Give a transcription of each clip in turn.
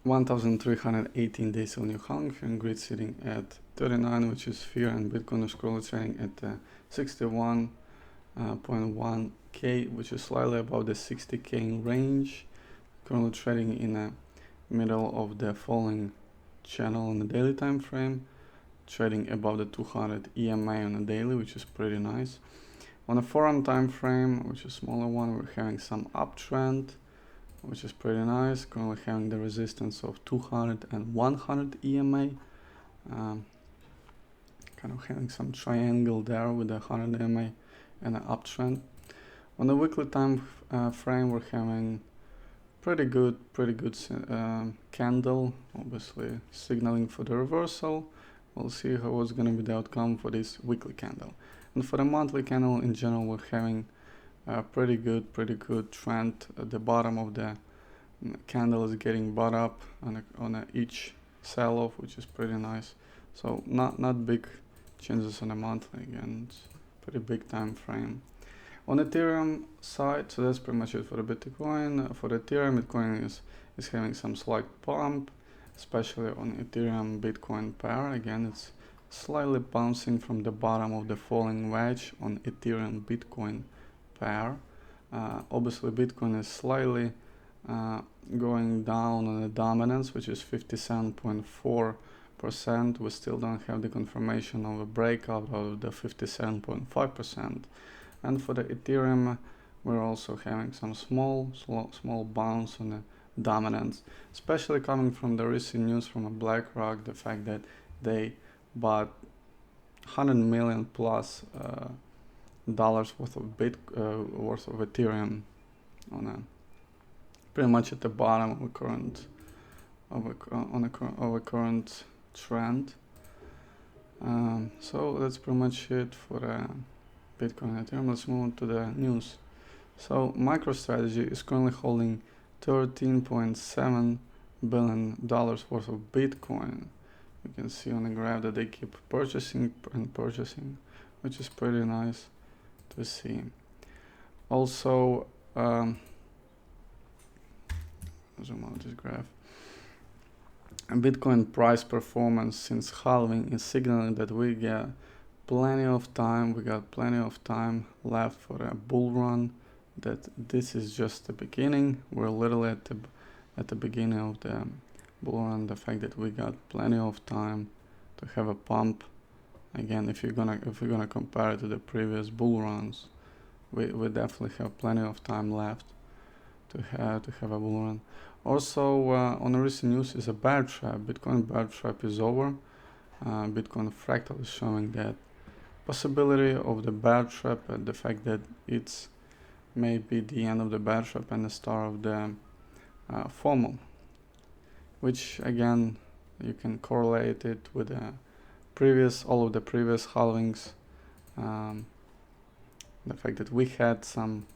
1,318 days on New Hong Kong grid sitting at 39, which is fear, and Bitcoin is currently trading at 61.1k, which is slightly above the 60k range. Currently trading in the middle of the falling channel on the daily time frame, trading above the 200 EMA on the daily, which is pretty nice. On a 4-hour time frame, which is a smaller one, we're having some uptrend, which is pretty nice. Currently having the resistance of 200 and 100 EMA. Kind of having some triangle there with the 100 EMA and an uptrend. On the weekly time frame, we're having pretty good candle, obviously signaling for the reversal. We'll see what's going to be the outcome for this weekly candle. And for the monthly candle in general, we're having a pretty good trend. At the bottom of the candle is getting bought up on each sell-off, which is pretty nice. So not big changes on the monthly. Again, it's pretty big time frame. On Ethereum side, so that's pretty much it for the Bitcoin. For the Ethereum, Bitcoin is having some slight pump, especially on Ethereum Bitcoin pair. Again, it's slightly bouncing from the bottom of the falling wedge on Ethereum Bitcoin pair. Obviously, Bitcoin is slightly going down on the dominance, which is 57.4%. We still don't have the confirmation of a breakout of the 57.5%. And for the Ethereum, we're also having some small bounce on the dominance, especially coming from the recent news from BlackRock, the fact that they bought 100 million plus dollars worth of Ethereum on pretty much at the bottom of a current trend. So that's pretty much it for the Bitcoin and Ethereum. Let's move on to the news. So MicroStrategy is currently holding $13.7 billion worth of Bitcoin. You can see on the graph that they keep purchasing and purchasing, which is pretty nice to see. Also, zoom out this graph. And Bitcoin price performance since halving is signaling that we got plenty of time. We got plenty of time left for a bull run. That this is just the beginning. We're literally at the beginning of the bull run. The fact that we got plenty of time to have a pump. Again, if you're gonna compare it to the previous bull runs, we definitely have plenty of time left to have a bull run. Also, on the recent news is a bear trap. Bitcoin bear trap is over. Bitcoin Fractal is showing that possibility of the bear trap, and the fact that it's maybe the end of the bear trap and the start of the FOMO, which again you can correlate it with all of the previous halvings. The fact that we had some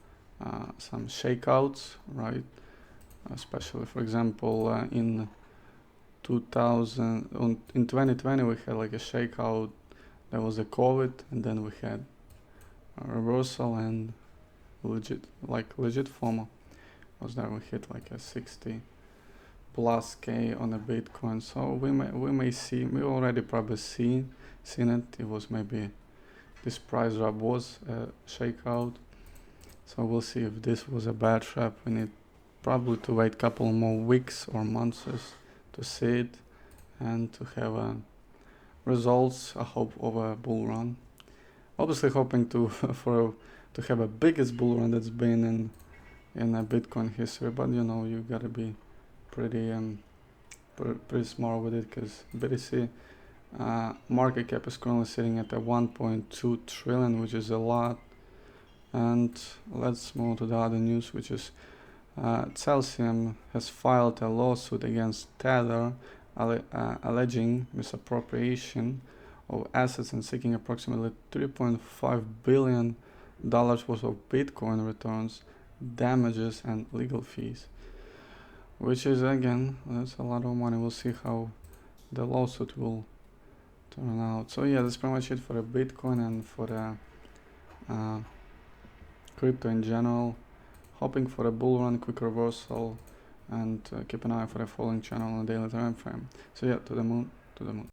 shakeouts, right? Especially, for example, in 2020 we had like a shakeout. There was a COVID, and then we had a reversal and legit FOMO was there. We hit like a 60 plus K on a Bitcoin. So we already probably seen it. It was maybe this price drop was a shakeout. So we'll see if this was a bad trap. We need probably to wait a couple more weeks or months to see it and to have results, I hope, of a bull run. Obviously hoping to have a biggest bull run that's been in a Bitcoin history, but you gotta be pretty smart with it, because BTC market cap is currently sitting at 1.2 trillion, which is a lot. And let's move to the other news, which is Celsium has filed a lawsuit against Tether, alleging misappropriation of assets and seeking approximately $3.5 billion worth of Bitcoin returns, damages, and legal fees. Which is, again, that's a lot of money. We'll see how the lawsuit will turn out. So yeah, that's pretty much it for the Bitcoin and for the crypto in general. Hoping for a bull run, quick reversal, and keep an eye for the following channel on a daily time frame. So yeah, to the moon, to the moon.